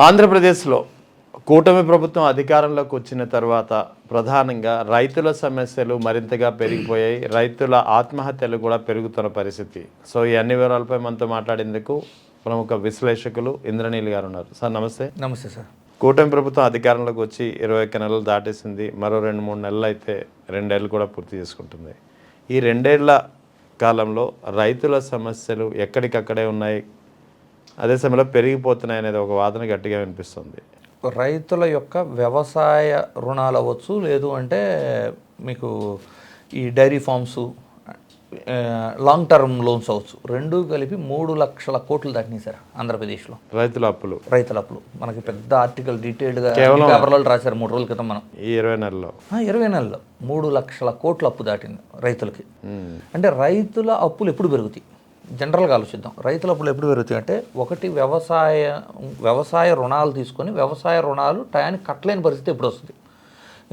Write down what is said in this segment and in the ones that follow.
ఆంధ్రప్రదేశ్లో కూటమి ప్రభుత్వం అధికారంలోకి వచ్చిన తర్వాత ప్రధానంగా రైతుల సమస్యలు మరింతగా పెరిగిపోయాయి. రైతుల ఆత్మహత్యలు కూడా పెరుగుతున్న పరిస్థితి. సో ఈ అన్ని వివరాలపై మనతో మాట్లాడేందుకు ప్రముఖ విశ్లేషకులు ఇంద్రనీల్ గారు ఉన్నారు. సార్ నమస్తే. నమస్తే సార్. కూటమి ప్రభుత్వం అధికారంలోకి వచ్చి 21 నెలలు దాటేసింది. మరో 2-3 నెలలు అయితే 2 ఏళ్ళు కూడా పూర్తి చేసుకుంటుంది. ఈ 2 ఏళ్ల కాలంలో రైతుల సమస్యలు ఎక్కడికక్కడే ఉన్నాయి, అదే సమయంలో పెరిగిపోతున్నాయి అనేది ఒక వాదన గట్టిగా వినిపిస్తుంది. రైతుల యొక్క వ్యవసాయ రుణాలు అవ్వచ్చు, లేదు అంటే మీకు ఈ dairy farms, long term loans అవ్వచ్చు, రెండూ కలిపి 3 లక్షల కోట్లు దాటినాయి సార్ ఆంధ్రప్రదేశ్లో. రైతుల అప్పులు మనకి పెద్ద ఆర్టికల్ డీటెయిల్డ్గా పేపర్లో రాశారు 3 రోజుల క్రితం. మనం ఈ 20 నెలల్లో 3 లక్షల కోట్ల అప్పు దాటింది రైతులకి. అంటే రైతుల అప్పులు ఎప్పుడు పెరుగుతాయి? జనరల్గా ఆలోచిద్దాం. రైతుల అప్పులు ఎప్పుడు పెరుగుతాయి అంటే, ఒకటి వ్యవసాయ రుణాలు తీసుకొని వ్యవసాయ రుణాలు టయానికి కట్టలేని పరిస్థితి ఎప్పుడు వస్తుంది.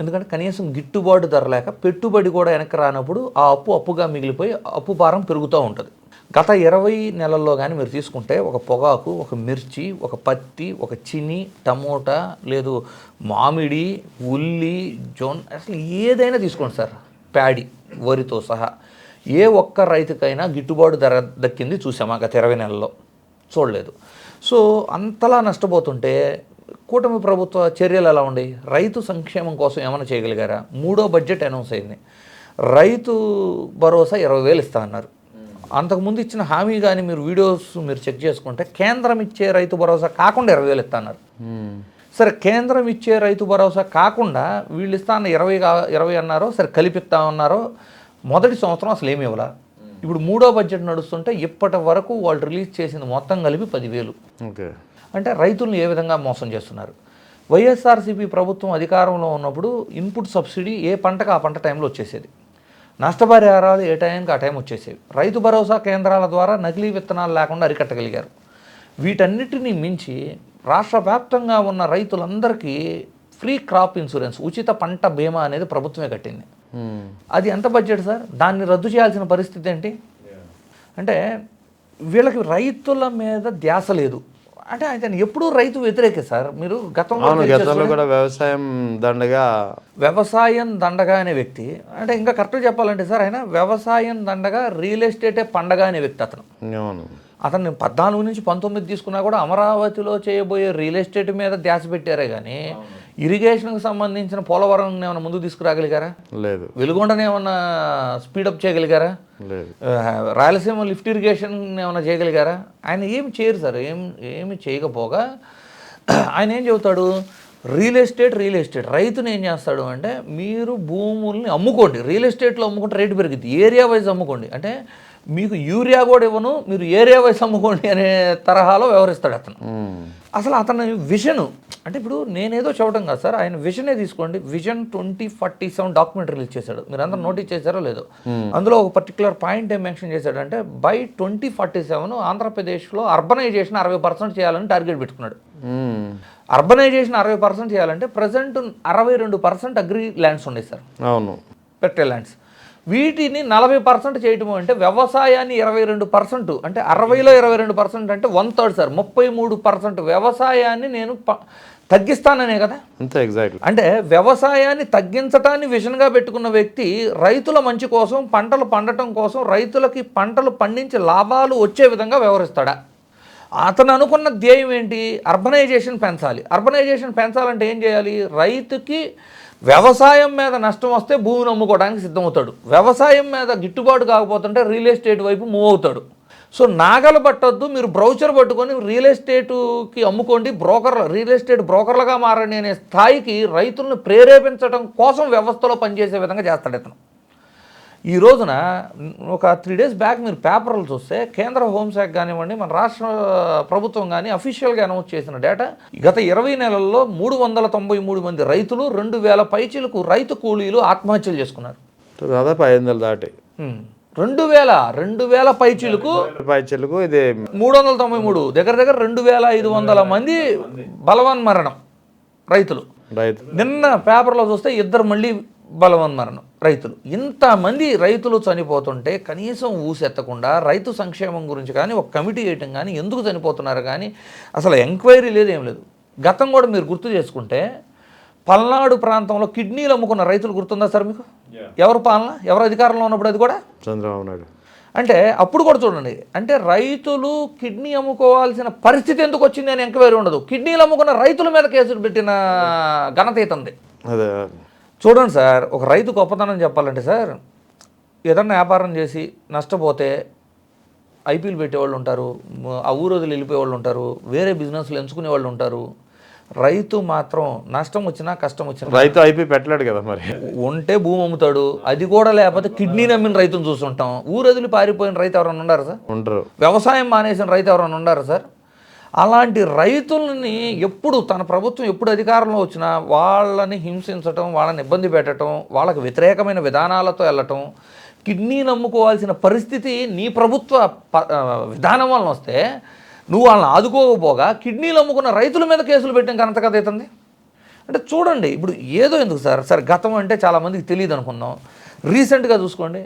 ఎందుకంటే కనీసం గిట్టుబాటు ధర లేక పెట్టుబడి కూడా వెనక్కి రానప్పుడు ఆ అప్పుగా మిగిలిపోయి అప్పు భారం పెరుగుతూ ఉంటుంది. గత 20 నెలల్లో కానీ మీరు తీసుకుంటే, ఒక పొగాకు, ఒక మిర్చి, ఒక పత్తి, ఒక చిని, టమోటా, లేదు మామిడి, ఉల్లి, జొన్న, అసలు ఏదైనా తీసుకోండి సార్, ప్యాడీ, వరితో సహా ఏ ఒక్క రైతుకైనా గిట్టుబాటు ధర దక్కింది చూసామా గత 20 నెలల్లో? చూడలేదు. సో అంతలా నష్టపోతుంటే కూటమి ప్రభుత్వ చర్యలు ఎలా ఉండేవి? రైతు సంక్షేమం కోసం ఏమైనా చేయగలిగారా? 3వ బడ్జెట్ అనౌన్స్ అయింది. రైతు భరోసా 20,000 ఇస్తా అన్నారు. అంతకుముందు ఇచ్చిన హామీ కానీ మీరు చెక్ చేసుకుంటే, కేంద్రం ఇచ్చే రైతు భరోసా కాకుండా 20,000 ఇస్తా అన్నారు. సరే, కేంద్రం ఇచ్చే రైతు భరోసా కాకుండా వీళ్ళు ఇస్తా అన్న 20 అన్నారో, సరే కలిపిస్తా ఉన్నారో, మొదటి సంవత్సరం అసలు ఏమి ఇవ్వాల. ఇప్పుడు 3వ బడ్జెట్ నడుస్తుంటే ఇప్పటి వరకు వాళ్ళు రిలీజ్ చేసింది మొత్తం కలిపి 10,000. అంటే రైతులను ఏ విధంగా మోసం చేస్తున్నారు? వైఎస్ఆర్సీపీ ప్రభుత్వం అధికారంలో ఉన్నప్పుడు ఇన్పుట్ సబ్సిడీ ఏ పంటకు ఆ పంట టైంలో వచ్చేసేది, నష్టపరిహారాలు ఏ టైంకి ఆ టైం వచ్చేసేవి. రైతు భరోసా కేంద్రాల ద్వారా నకిలీ విత్తనాలు లేకుండా అరికట్టగలిగారు. వీటన్నిటినీ మించి రాష్ట్ర వ్యాప్తంగా ఉన్న రైతులందరికీ ఫ్రీ క్రాప్ ఇన్సూరెన్స్, ఉచిత పంట బీమా అనేది ప్రభుత్వమే కట్టింది. అది ఎంత బడ్జెట్ సార్? దాన్ని రద్దు చేయాల్సిన పరిస్థితి ఏంటి? అంటే వీళ్ళకి రైతుల మీద ధ్యాస లేదు. అంటే ఆయన ఎప్పుడూ రైతు వ్యతిరేకే సార్. మీరు గతంలో కూడా వ్యవసాయం దండగా అనే వ్యక్తి, అంటే ఇంకా కరెక్ట్గా చెప్పాలంటే సార్, ఆయన వ్యవసాయం దండగా, రియల్ ఎస్టేటే పండగ అనే వ్యక్తి అతను 14 నుంచి 19 తీసుకున్నా కూడా అమరావతిలో చేయబోయే రియల్ ఎస్టేట్ మీద ధ్యాస పెట్టారే కానీ ఇరిగేషన్కి సంబంధించిన పోలవరం ఏమైనా ముందుకు తీసుకురాగలిగారా? లేదు. వెలుగొండని ఏమన్నా స్పీడప్ చేయగలిగారా? లేదు. రాయలసీమ లిఫ్ట్ ఇరిగేషన్ ఏమైనా చేయగలిగారా? ఆయన ఏమి చేయరు సార్. ఏమి చేయకపోగా ఆయన ఏం చెబుతాడు? Real estate. రైతుని ఏం చేస్తాడు అంటే, మీరు భూముల్ని అమ్ముకోండి, రియల్ ఎస్టేట్లో అమ్ముకుంటే రేటు పెరిగింది, ఏరియా వైజ్ అమ్ముకోండి, అంటే మీకు యూరియా కూడా ఇవ్వను, మీరు ఏరియా వైజ్ అమ్ముకోండి అనే తరహాలో వ్యవహరిస్తాడు అతను. అసలు అతని విజన్ అంటే, ఇప్పుడు నేనేదో చెప్పడం కాదు సార్, ఆయన విజనే తీసుకోండి. విజన్ 2047 డాక్యుమెంట్ రిలీజ్ చేశాడు. మీరు అందరూ నోటీస్ చేశారో లేదో? అందులో ఒక పర్టికులర్ పాయింట్ ఏం మెన్షన్ చేశాడంటే, బై 2047 ఆంధ్రప్రదేశ్లో అర్బనైజేషన్ 60% చేయాలని టార్గెట్ పెట్టుకున్నాడు. అర్బనైజేషన్ 60% చేయాలంటే ప్రజెంట్ 62% అగ్రి ల్యాండ్స్ ఉన్నాయి సార్. అవును, పెట్టే ల్యాండ్స్. వీటిని 40% చేయటము అంటే, వ్యవసాయాన్ని 22%, అంటే 60లో 22% అంటే 1/3 సార్, 33% వ్యవసాయాన్ని నేను తగ్గిస్తాననే కదా. అంతే, ఎగ్జాక్ట్లీ. అంటే వ్యవసాయాన్ని తగ్గించటాన్ని విజన్గా పెట్టుకున్న వ్యక్తి రైతుల మంచి కోసం, పంటలు పండటం కోసం, రైతులకి పంటలు పండించి లాభాలు వచ్చే విధంగా వ్యవహరిస్తాడా? అతను అనుకున్న ధ్యేయం ఏంటి? అర్బనైజేషన్ పెంచాలి. అర్బనైజేషన్ పెంచాలంటే ఏం చేయాలి? రైతుకి వ్యవసాయం మీద నష్టం వస్తే భూమిని అమ్ముకోవడానికి సిద్ధమవుతాడు, వ్యవసాయం మీద గిట్టుబాటు కాకపోతుంటే రియల్ ఎస్టేట్ వైపు మూవ్ అవుతాడు. సో నాగలు పట్టొద్దు, మీరు బ్రౌచర్ పట్టుకొని రియల్ ఎస్టేట్కి అమ్ముకోండి, రియల్ ఎస్టేట్ బ్రోకర్లుగా మారండి అనే స్థాయికి రైతులను ప్రేరేపించడం కోసం వ్యవస్థలో పనిచేసే విధంగా చేస్తాడు ఇతను. ఈ రోజున ఒక 3 days బ్యాక్ మీరు పేపర్లు చూస్తే, కేంద్ర హోంశాఖ కానివ్వండి, మన రాష్ట్ర ప్రభుత్వం కానీ అఫీషియల్గా అనౌన్స్ చేసిన డేటా, గత 20 నెలల్లో 393 మంది రైతులు, 2,000 పైచీలకు రైతు కూలీలు ఆత్మహత్యలు చేసుకున్నారు. దాదాపు 500 దాటి 2,000 పైచీలకు ఇది 393, దగ్గర 2,500 మంది బలవన్ మరణం రైతులు. నిన్న పేపర్లో చూస్తే 2 మళ్ళీ బలవన్మరణం రైతులు. ఇంతమంది రైతులు చనిపోతుంటే కనీసం ఊసెత్తకుండా రైతు సంక్షేమం గురించి కానీ ఒక కమిటీ వేయటం కానీ, ఎందుకు చనిపోతున్నారు కానీ అసలు ఎంక్వైరీ లేదు, ఏం లేదు. గతం కూడా మీరు గుర్తు చేసుకుంటే పల్నాడు ప్రాంతంలో కిడ్నీలు అమ్ముకున్న రైతులు గుర్తుందా సార్ మీకు? ఎవరు పాలన, ఎవరు అధికారంలో ఉన్నప్పుడు అది కూడా చంద్రబాబు నాయుడు. అంటే అప్పుడు కూడా చూడండి, అంటే రైతులు కిడ్నీ అమ్ముకోవాల్సిన పరిస్థితి ఎందుకు వచ్చింది అని ఎంక్వైరీ ఉండదు. కిడ్నీలు అమ్ముకున్న రైతుల మీద కేసులు పెట్టిన ఘనత ఇతంది. అదే చూడండి సార్, ఒక రైతు గొప్పతనం చెప్పాలంటే సార్, ఏదన్నా వ్యాపారం చేసి నష్టపోతే ఐపీలు పెట్టేవాళ్ళు ఉంటారు, ఆ ఊరు వదిలి వెళ్ళిపోయేవాళ్ళు ఉంటారు, వేరే బిజినెస్లు ఎంచుకునే వాళ్ళు ఉంటారు. రైతు మాత్రం నష్టం వచ్చినా కష్టం వచ్చినా రైతు ఐపీ పెట్టలేడు కదా మరి. ఉంటే భూమి అమ్ముతాడు, అది కూడా లేకపోతే కిడ్నీ నమ్మిన రైతును చూస్తుంటాం. ఊరు వదిలి పారిపోయిన రైతు ఎవరైనా ఉన్నారు సార్? ఉండరు. వ్యవసాయం మానేసిన రైతు ఎవరైనా ఉన్నారు సార్? అలాంటి రైతులని ఎప్పుడు తన ప్రభుత్వం ఎప్పుడు అధికారంలో వచ్చినా వాళ్ళని హింసించటం, వాళ్ళని ఇబ్బంది పెట్టడం, వాళ్ళకి వ్యతిరేకమైన విధానాలతో వెళ్ళటం, కిడ్నీ నమ్ముకోవాల్సిన పరిస్థితి నీ ప్రభుత్వ విధానం వలన వస్తే నువ్వు వాళ్ళని ఆదుకోకపోగా కిడ్నీలు అమ్ముకున్న రైతుల మీద కేసులు పెట్టిన ఘనత కథ అవుతుంది. అంటే చూడండి, ఇప్పుడు ఏదో ఎందుకు సార్ గతం అంటే చాలామందికి తెలియదు అనుకుందాం. రీసెంట్గా చూసుకోండి,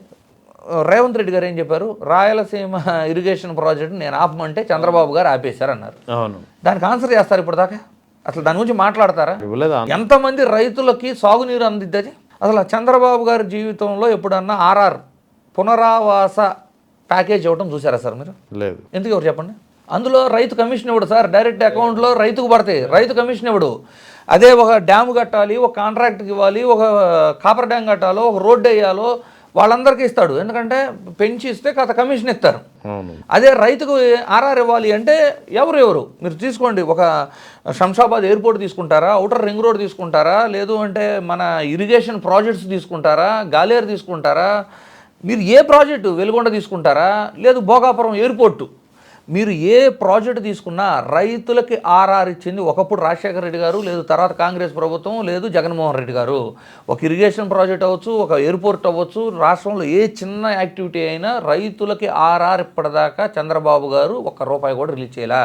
రేవంత్ రెడ్డి గారు ఏం చెప్పారు? రాయలసీమ ఇరిగేషన్ ప్రాజెక్ట్ నేను ఆపమంటే చంద్రబాబు గారు ఆపేశారన్నారు. అవును. దానికి ఆన్సర్ చేస్తారు ఇప్పుడు దాకా? అసలు దాని గురించి మాట్లాడతారా? ఎంతమంది రైతులకి సాగునీరు అందిద్ది? అసలు చంద్రబాబు గారి జీవితంలో ఎప్పుడన్నా ఆర్ఆర్ పునరావాస ప్యాకేజ్ ఇవ్వటం చూసారా సార్ మీరు? లేదు. ఎందుకు ఎవరు చెప్పండి? అందులో రైతు కమిషన్ ఇవ్వడు సార్, డైరెక్ట్ అకౌంట్లో రైతుకు పడతాయి, రైతు కమిషన్ ఇవ్వడు. అదే ఒక డ్యామ్ కట్టాలి, ఒక కాంట్రాక్ట్కి ఇవ్వాలి, ఒక కాపర్ డ్యామ్ కట్టాలో, ఒక రోడ్డు వేయాలో వాళ్ళందరికీ ఇస్తాడు. ఎందుకంటే పెంచి ఇస్తే కథ కమిషన్ ఇస్తారు. అదే రైతుకు ఆర్ఆర్ ఇవ్వాలి అంటే ఎవరు మీరు తీసుకోండి, ఒక శంషాబాద్ ఎయిర్పోర్ట్ తీసుకుంటారా, ఔటర్ రింగ్ రోడ్ తీసుకుంటారా, లేదు అంటే మన ఇరిగేషన్ ప్రాజెక్ట్స్ తీసుకుంటారా, గాలేరు తీసుకుంటారా, మీరు ఏ ప్రాజెక్టు వెలుగొండ తీసుకుంటారా, లేదు భోగాపురం ఎయిర్పోర్టు, మీరు ఏ ప్రాజెక్టు తీసుకున్నా రైతులకి ఆర్ఆర్ ఇచ్చింది ఒకప్పుడు రాజశేఖర రెడ్డి గారు, లేదు తర్వాత కాంగ్రెస్ ప్రభుత్వం, లేదు జగన్మోహన్ రెడ్డి గారు. ఒక ఇరిగేషన్ ప్రాజెక్ట్ అవ్వచ్చు, ఒక ఎయిర్పోర్ట్ అవ్వచ్చు, రాష్ట్రంలో ఏ చిన్న యాక్టివిటీ అయినా రైతులకి ఆర్ఆర్ ఇప్పటిదాకా చంద్రబాబు గారు ₹1 కూడా రిలీజ్ చేయాల.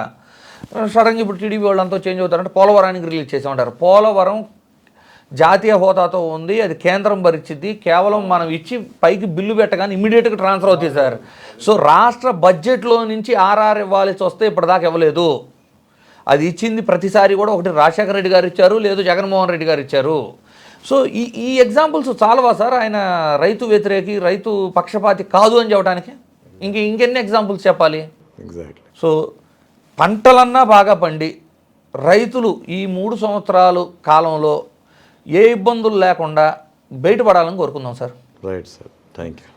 సడన్గా ఇప్పుడు టీడీపీ వాళ్ళంతా చేంజ్ అవుతారంటే పోలవరానికి రిలీజ్ చేసామంటారు. పోలవరం జాతీయ హోదాతో ఉంది, అది కేంద్రం భరించింది, కేవలం మనం ఇచ్చి పైకి బిల్లు పెట్టగానే ఇమీడియట్గా ట్రాన్స్ఫర్ అవుతుంది సార్. సో రాష్ట్ర బడ్జెట్లో నుంచి ఆర్ఆర్ ఇవ్వాల్సి వస్తే ఇప్పటిదాకా ఇవ్వలేదు. అది ఇచ్చింది ప్రతిసారి కూడా ఒకటి రాజశేఖర రెడ్డి గారు ఇచ్చారు, లేదు జగన్మోహన్ రెడ్డి గారు ఇచ్చారు. సో ఈ ఎగ్జాంపుల్స్ చాలవా సార్ ఆయన రైతు వ్యతిరేకి, రైతు పక్షపాతి కాదు అని చెప్పడానికి? ఇంకెన్ని ఎగ్జాంపుల్స్ చెప్పాలి? సో పంటలన్నా బాగా పండి రైతులు ఈ 3 సంవత్సరాలు కాలంలో ఏ ఇబ్బందులు లేకుండా బయటపడాలని కోరుకుందాం sir. Right sir, thank you.